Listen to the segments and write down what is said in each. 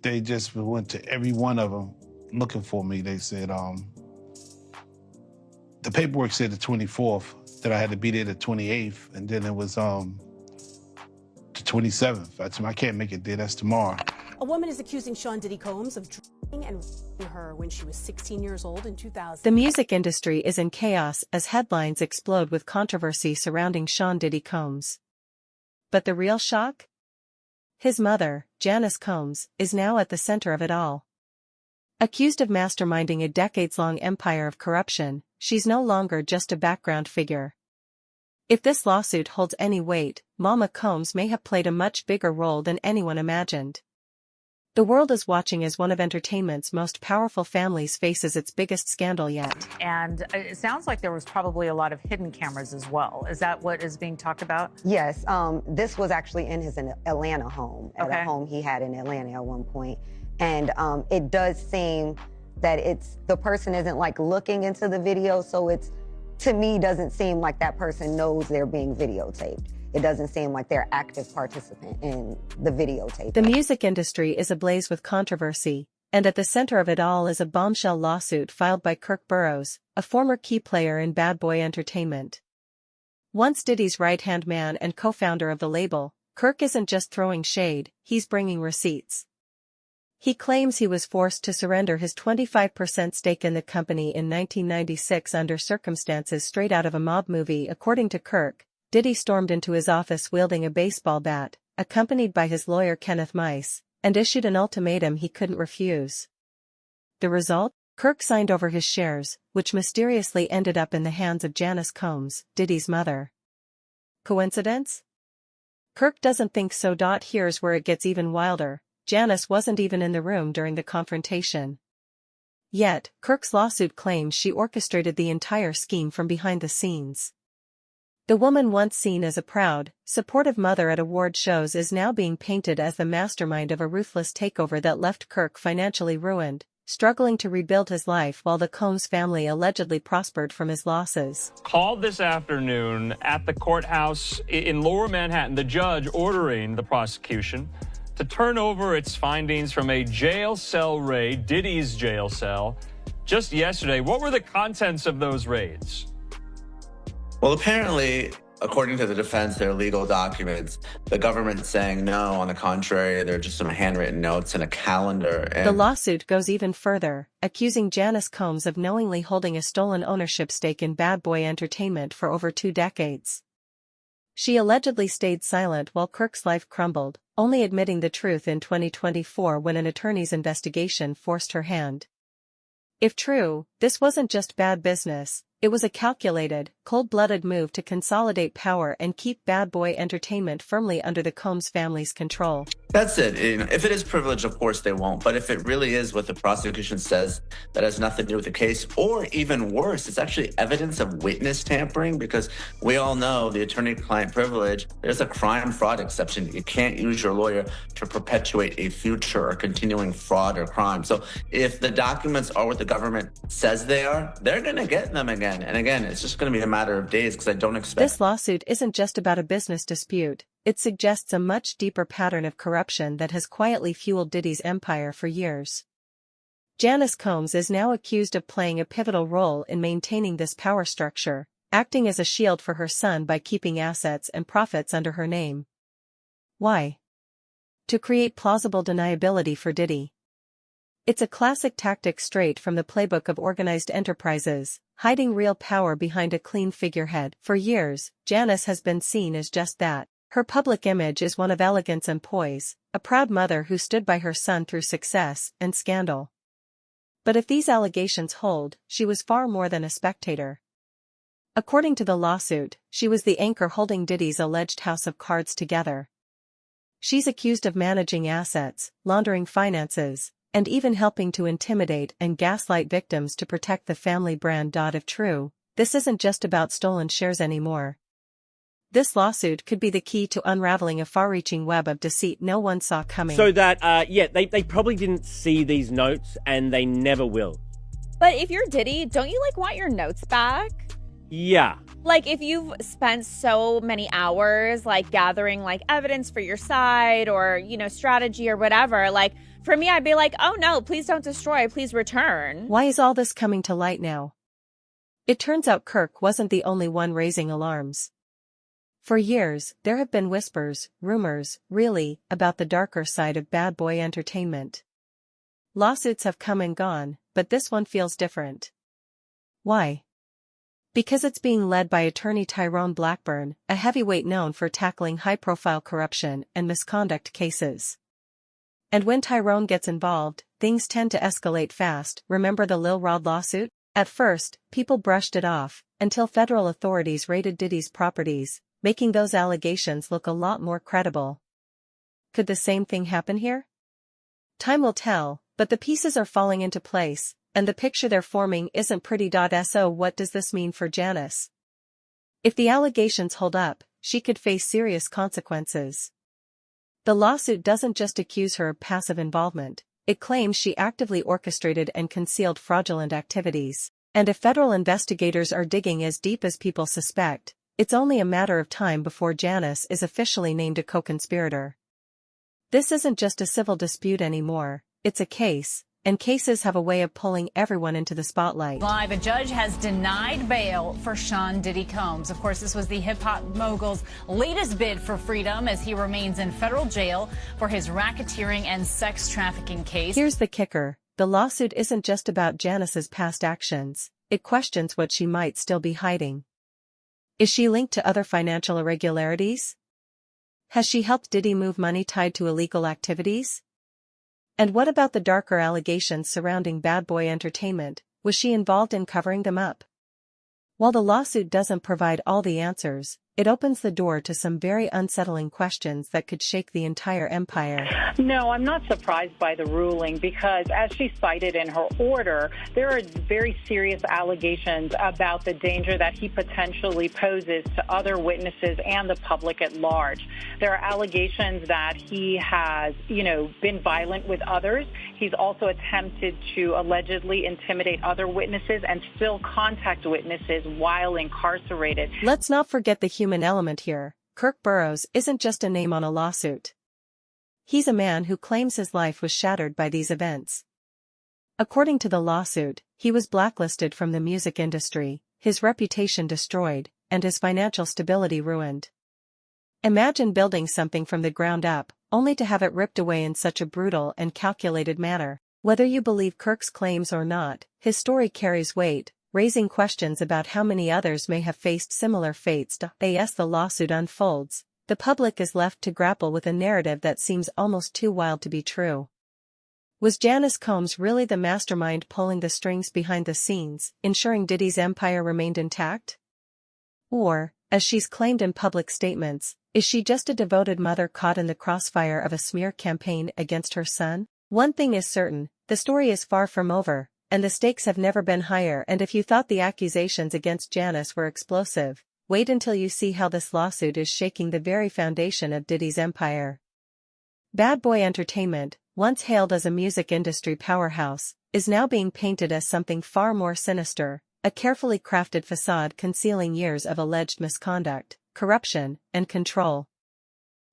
They just went to every one of them looking for me. They said, the paperwork said the 24th, that I had to be there the 28th, and then it was the 27th. I told them, I can't make it there, that's tomorrow. A woman is accusing Sean Diddy Combs of drugging and raping her when she was 16 years old in 2000. The music industry is in chaos as headlines explode with controversy surrounding Sean Diddy Combs. But the real shock? His mother, Janice Combs, is now at the center of it all. Accused of masterminding a decades-long empire of corruption, she's no longer just a background figure. If this lawsuit holds any weight, Mama Combs may have played a much bigger role than anyone imagined. The world is watching as one of entertainment's most powerful families faces its biggest scandal yet. And it sounds like there was probably a lot of hidden cameras as well. Is that what is being talked about? Yes, this was actually in his Atlanta home, at a home he had in Atlanta at one point. And it does seem that the person isn't like looking into the video, so to me, doesn't seem like that person knows they're being videotaped. It doesn't seem like they're active participant in the videotape. The music industry is ablaze with controversy, and at the center of it all is a bombshell lawsuit filed by Kirk Burrows, a former key player in Bad Boy Entertainment. Once Diddy's right-hand man and co-founder of the label, Kirk isn't just throwing shade, he's bringing receipts. He claims he was forced to surrender his 25% stake in the company in 1996 under circumstances straight out of a mob movie. According to Kirk, Diddy stormed into his office wielding a baseball bat, accompanied by his lawyer Kenneth Mice, and issued an ultimatum he couldn't refuse. The result? Kirk signed over his shares, which mysteriously ended up in the hands of Janice Combs, Diddy's mother. Coincidence? Kirk doesn't think so. Here's where it gets even wilder. Janice wasn't even in the room during the confrontation. Yet, Kirk's lawsuit claims she orchestrated the entire scheme from behind the scenes. The woman once seen as a proud, supportive mother at award shows is now being painted as the mastermind of a ruthless takeover that left Kirk financially ruined, struggling to rebuild his life while the Combs family allegedly prospered from his losses. Called this afternoon at the courthouse in Lower Manhattan, the judge ordering the prosecution to turn over its findings from a jail cell raid, Diddy's jail cell, just yesterday. What were the contents of those raids? Well, apparently, according to the defense, they're legal documents. The government's saying no, on the contrary, they're just some handwritten notes and a calendar. The lawsuit goes even further, accusing Janice Combs of knowingly holding a stolen ownership stake in Bad Boy Entertainment for over 2 decades. She allegedly stayed silent while Kirk's life crumbled, only admitting the truth in 2024 when an attorney's investigation forced her hand. If true, this wasn't just bad business. It was a calculated, cold-blooded move to consolidate power and keep Bad Boy Entertainment firmly under the Combs family's control. That's it. If it is privilege, of course they won't. But if it really is what the prosecution says, that has nothing to do with the case, or even worse, it's actually evidence of witness tampering, because we all know the attorney-client privilege, there's a crime fraud exception. You can't use your lawyer to perpetuate a future or continuing fraud or crime. So if the documents are what the government says they are, they're going to get them again. And again, it's just going to be a matter of days, because I don't expect... This lawsuit isn't just about a business dispute. It suggests a much deeper pattern of corruption that has quietly fueled Diddy's empire for years. Janice Combs is now accused of playing a pivotal role in maintaining this power structure, acting as a shield for her son by keeping assets and profits under her name. Why? To create plausible deniability for Diddy. It's a classic tactic straight from the playbook of organized enterprises, hiding real power behind a clean figurehead. For years, Janice has been seen as just that. Her public image is one of elegance and poise, a proud mother who stood by her son through success and scandal. But if these allegations hold, she was far more than a spectator. According to the lawsuit, she was the anchor holding Diddy's alleged house of cards together. She's accused of managing assets, laundering finances, and even helping to intimidate and gaslight victims to protect the family brand. If true, this isn't just about stolen shares anymore. This lawsuit could be the key to unraveling a far-reaching web of deceit no one saw coming. So that, they probably didn't see these notes, and they never will. But if you're Diddy, don't you want your notes back? Yeah, Like, if you've spent so many hours, like, gathering, like, evidence for your side or, you know, strategy or whatever, like, for me, I'd be like, oh, no, please don't destroy, please return. Why is all this coming to light now? It turns out Kirk wasn't the only one raising alarms. For years, there have been whispers, rumors, really, about the darker side of bad boy entertainment. Lawsuits have come and gone, but this one feels different. Why? Because it's being led by attorney Tyrone Blackburn, a heavyweight known for tackling high-profile corruption and misconduct cases. And when Tyrone gets involved, things tend to escalate fast. Remember the Lil Rod lawsuit? At first, people brushed it off, until federal authorities raided Diddy's properties, making those allegations look a lot more credible. Could the same thing happen here? Time will tell, but the pieces are falling into place, and the picture they're forming isn't pretty. So what does this mean for Janice? If the allegations hold up, she could face serious consequences. The lawsuit doesn't just accuse her of passive involvement, it claims she actively orchestrated and concealed fraudulent activities. And if federal investigators are digging as deep as people suspect, it's only a matter of time before Janice is officially named a co-conspirator. This isn't just a civil dispute anymore, it's a case, and cases have a way of pulling everyone into the spotlight. Live, a judge has denied bail for Sean Diddy Combs. Of course, this was the hip-hop mogul's latest bid for freedom as he remains in federal jail for his racketeering and sex trafficking case. Here's the kicker. The lawsuit isn't just about Janice's past actions, it questions what she might still be hiding. Is she linked to other financial irregularities? Has she helped Diddy move money tied to illegal activities? And what about the darker allegations surrounding Bad Boy Entertainment? Was she involved in covering them up? While the lawsuit doesn't provide all the answers, it opens the door to some very unsettling questions that could shake the entire empire. No, I'm not surprised by the ruling because, as she cited in her order, there are very serious allegations about the danger that he potentially poses to other witnesses and the public at large. There are allegations that he has, been violent with others. He's also attempted to allegedly intimidate other witnesses and still contact witnesses while incarcerated. Let's not forget the human element here. Kirk Burroughs isn't just a name on a lawsuit. He's a man who claims his life was shattered by these events. According to the lawsuit, he was blacklisted from the music industry, his reputation destroyed, and his financial stability ruined. Imagine building something from the ground up, only to have it ripped away in such a brutal and calculated manner. Whether you believe Kirk's claims or not, his story carries weight, raising questions about how many others may have faced similar fates. As the lawsuit unfolds, the public is left to grapple with a narrative that seems almost too wild to be true. Was Janice Combs really the mastermind pulling the strings behind the scenes, ensuring Diddy's empire remained intact? Or, as she's claimed in public statements, is she just a devoted mother caught in the crossfire of a smear campaign against her son? One thing is certain, the story is far from over, and the stakes have never been higher. And if you thought the accusations against Janice were explosive, wait until you see how this lawsuit is shaking the very foundation of Diddy's empire. Bad Boy Entertainment, once hailed as a music industry powerhouse, is now being painted as something far more sinister, a carefully crafted facade concealing years of alleged misconduct, corruption, and control.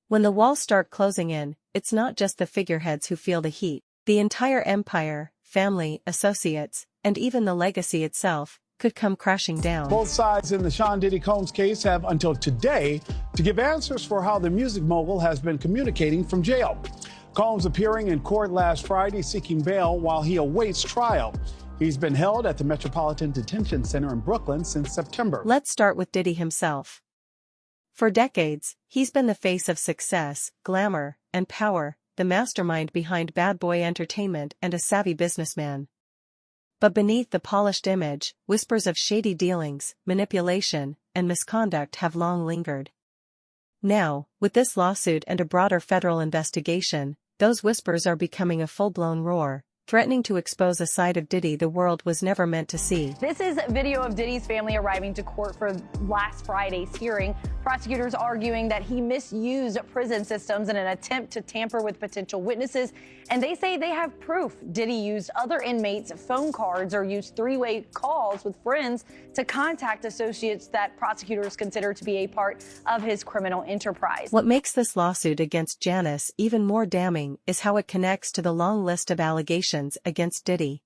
When the walls start closing in, it's not just the figureheads who feel the heat. The entire empire, family, associates, and even the legacy itself, could come crashing down. Both sides in the Sean Diddy Combs case have until today to give answers for how the music mogul has been communicating from jail. Combs appearing in court last Friday seeking bail while he awaits trial. He's been held at the Metropolitan Detention Center in Brooklyn since September. Let's start with Diddy himself. For decades, he's been the face of success, glamour, and power, the mastermind behind Bad Boy Entertainment and a savvy businessman. But beneath the polished image, whispers of shady dealings, manipulation, and misconduct have long lingered. Now, with this lawsuit and a broader federal investigation, those whispers are becoming a full-blown roar, threatening to expose a side of Diddy the world was never meant to see. This is video of Diddy's family arriving to court for last Friday's hearing. Prosecutors arguing that he misused prison systems in an attempt to tamper with potential witnesses. And they say they have proof Diddy used other inmates' phone cards or used three-way calls with friends to contact associates that prosecutors consider to be a part of his criminal enterprise. What makes this lawsuit against Janice even more damning is how it connects to the long list of allegations against Diddy.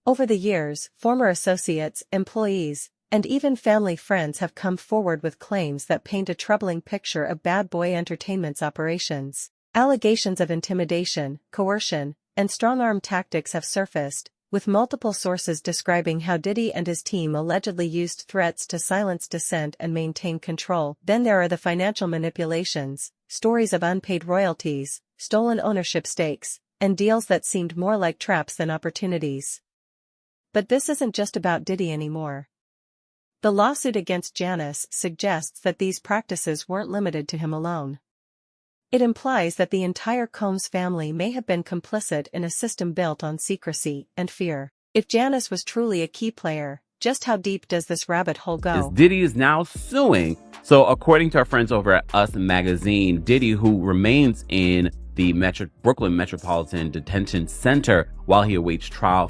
Over the years, former associates, employees, and even family friends have come forward with claims that paint a troubling picture of Bad Boy Entertainment's operations. Allegations of intimidation, coercion, and strong-arm tactics have surfaced, with multiple sources describing how Diddy and his team allegedly used threats to silence dissent and maintain control. Then there are the financial manipulations, stories of unpaid royalties, stolen ownership stakes, and deals that seemed more like traps than opportunities. But this isn't just about Diddy anymore. The lawsuit against Janice suggests that these practices weren't limited to him alone. It implies that the entire Combs family may have been complicit in a system built on secrecy and fear. If Janice was truly a key player, just how deep does this rabbit hole go? Diddy is now suing. So according to our friends over at Us Magazine, Diddy, who remains in the Brooklyn Metropolitan Detention Center while he awaits trial.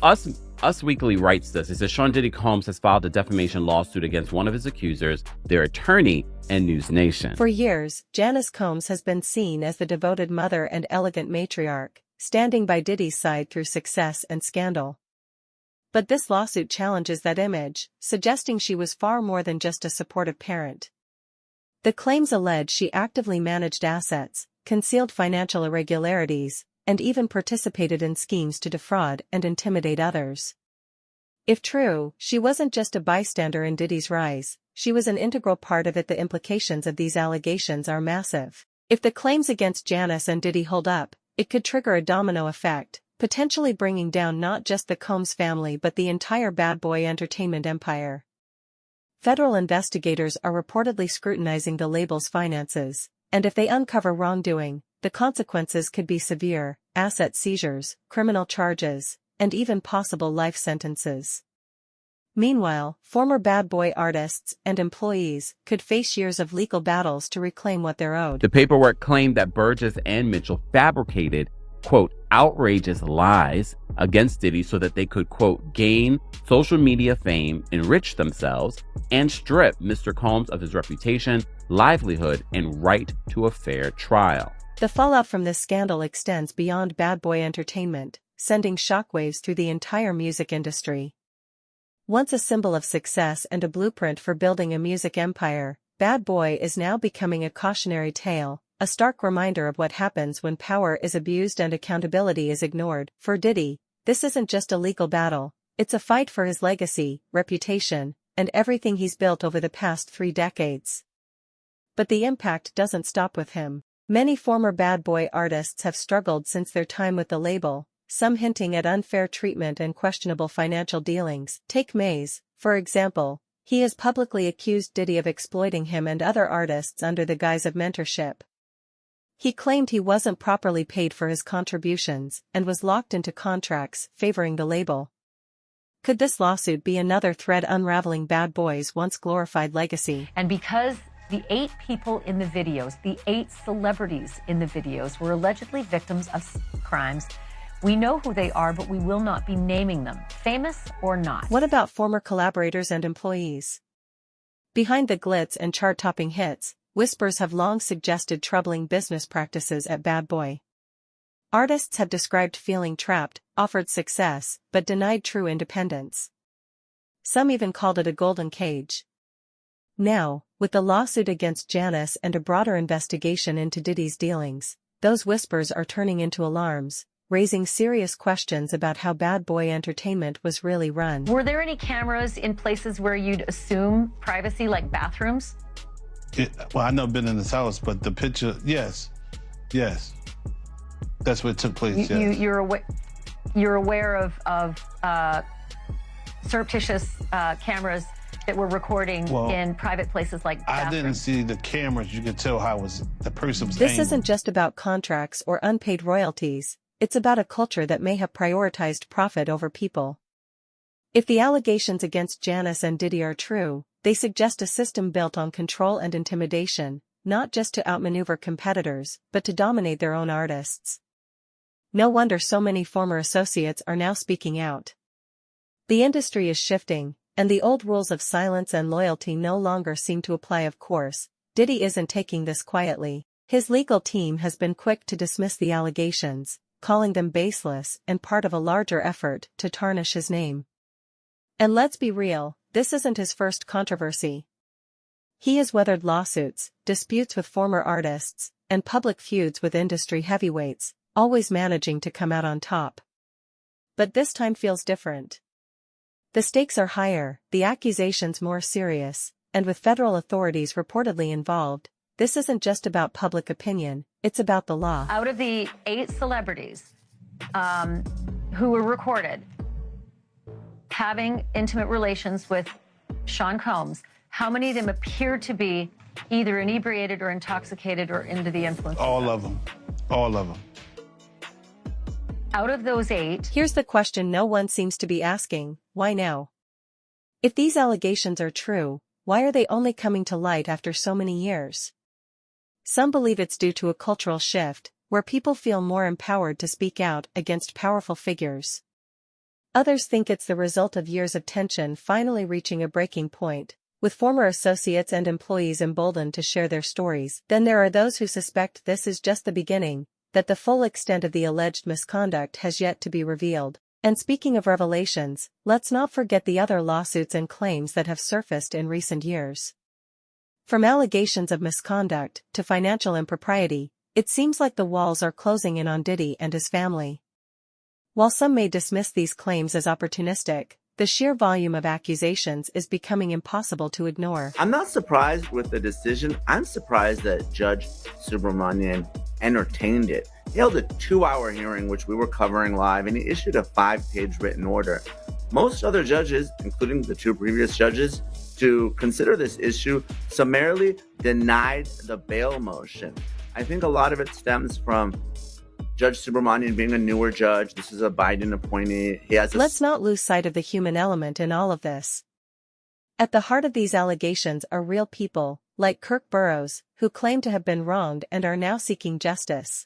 Us Weekly writes this. It says Sean Diddy Combs has filed a defamation lawsuit against one of his accusers, their attorney, and News Nation. For years, Janice Combs has been seen as the devoted mother and elegant matriarch, standing by Diddy's side through success and scandal. But this lawsuit challenges that image, suggesting she was far more than just a supportive parent. The claims allege she actively managed assets, concealed financial irregularities, and even participated in schemes to defraud and intimidate others. If true, she wasn't just a bystander in Diddy's rise, she was an integral part of it. The implications of these allegations are massive. If the claims against Janice and Diddy hold up, it could trigger a domino effect, potentially bringing down not just the Combs family but the entire Bad Boy Entertainment empire. Federal investigators are reportedly scrutinizing the label's finances, and if they uncover wrongdoing, the consequences could be severe: asset seizures, criminal charges, and even possible life sentences. Meanwhile, former Bad Boy artists and employees could face years of legal battles to reclaim what they're owed. The paperwork claimed that Burgess and Mitchell fabricated, quote, outrageous lies against Diddy so that they could, quote, gain social media fame, enrich themselves, and strip Mr. Combs of his reputation, livelihood, and right to a fair trial. The fallout from this scandal extends beyond Bad Boy Entertainment, sending shockwaves through the entire music industry. Once a symbol of success and a blueprint for building a music empire, Bad Boy is now becoming a cautionary tale, a stark reminder of what happens when power is abused and accountability is ignored. For Diddy, this isn't just a legal battle, it's a fight for his legacy, reputation, and everything he's built over the past 3 decades. But the impact doesn't stop with him. Many former Bad Boy artists have struggled since their time with the label, some hinting at unfair treatment and questionable financial dealings. Take Maze, for example. He has publicly accused Diddy of exploiting him and other artists under the guise of mentorship. He claimed he wasn't properly paid for his contributions and was locked into contracts favoring the label. Could this lawsuit be another thread unraveling Bad Boy's once glorified legacy? And because the 8 people in the videos, the 8 celebrities in the videos were allegedly victims of crimes, we know who they are, but we will not be naming them, famous or not. What about former collaborators and employees? Behind the glitz and chart-topping hits, whispers have long suggested troubling business practices at Bad Boy. Artists have described feeling trapped, offered success, but denied true independence. Some even called it a golden cage. Now, with the lawsuit against Janice and a broader investigation into Diddy's dealings, those whispers are turning into alarms, raising serious questions about how Bad Boy Entertainment was really run. Were there any cameras in places where you'd assume privacy, like bathrooms? Well, I've never been in this house, but the picture, yes. That's where it took place, yes. You're aware of surreptitious cameras that were recording in private places like bathrooms. I didn't see the cameras. You could tell how the person was This angry. isn't just about contracts or unpaid royalties, it's about a culture that may have prioritized profit over people. If the allegations against Janice and Diddy are true, they suggest a system built on control and intimidation, not just to outmaneuver competitors, but to dominate their own artists. No wonder so many former associates are now speaking out. The industry is shifting, and the old rules of silence and loyalty no longer seem to apply. Of course, Diddy isn't taking this quietly. His legal team has been quick to dismiss the allegations, calling them baseless and part of a larger effort to tarnish his name. And let's be real, this isn't his first controversy. He has weathered lawsuits, disputes with former artists, and public feuds with industry heavyweights, always managing to come out on top. But this time feels different. The stakes are higher, the accusations more serious, and with federal authorities reportedly involved, this isn't just about public opinion, it's about the law. Out of the 8 celebrities who were recorded having intimate relations with Sean Combs, how many of them appear to be either inebriated or intoxicated or under the influence? All of them. All of them. Out of those 8... Here's the question no one seems to be asking, why now? If these allegations are true, why are they only coming to light after so many years? Some believe it's due to a cultural shift, where people feel more empowered to speak out against powerful figures. Others think it's the result of years of tension finally reaching a breaking point, with former associates and employees emboldened to share their stories. Then there are those who suspect this is just the beginning, that the full extent of the alleged misconduct has yet to be revealed. And speaking of revelations, let's not forget the other lawsuits and claims that have surfaced in recent years. From allegations of misconduct to financial impropriety, it seems like the walls are closing in on Diddy and his family. While some may dismiss these claims as opportunistic, the sheer volume of accusations is becoming impossible to ignore. I'm not surprised with the decision. I'm surprised that Judge Subramanian entertained it. He held a 2-hour hearing, which we were covering live, and he issued a 5-page written order. Most other judges, including the 2 previous judges, to consider this issue, summarily denied the bail motion. I think a lot of it stems from Judge Subramanian being a newer judge. This is a Biden appointee. Let's not lose sight of the human element in all of this. At the heart of these allegations are real people, like Kirk Burrows, who claim to have been wronged and are now seeking justice.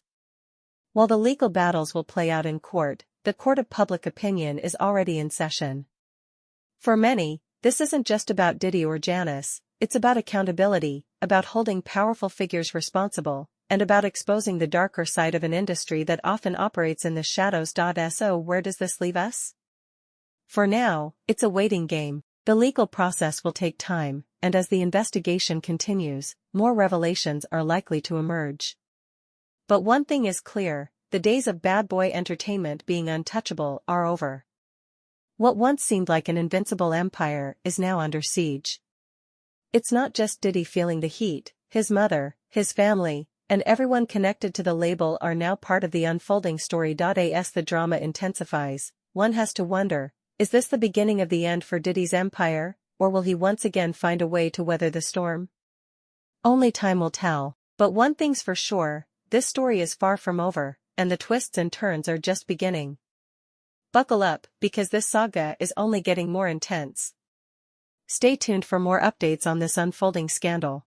While the legal battles will play out in court, the court of public opinion is already in session. For many, this isn't just about Diddy or Janice, it's about accountability, about holding powerful figures responsible, and about exposing the darker side of an industry that often operates in the shadows. So where does this leave us? For now, it's a waiting game. The legal process will take time, and as the investigation continues, more revelations are likely to emerge. But one thing is clear, the days of bad boy entertainment being untouchable are over. What once seemed like an invincible empire is now under siege. It's not just Diddy feeling the heat, his mother, his family, and everyone connected to the label are now part of the unfolding story. As the drama intensifies, one has to wonder, is this the beginning of the end for Diddy's empire, or will he once again find a way to weather the storm? Only time will tell, but one thing's for sure, this story is far from over, and the twists and turns are just beginning. Buckle up, because this saga is only getting more intense. Stay tuned for more updates on this unfolding scandal.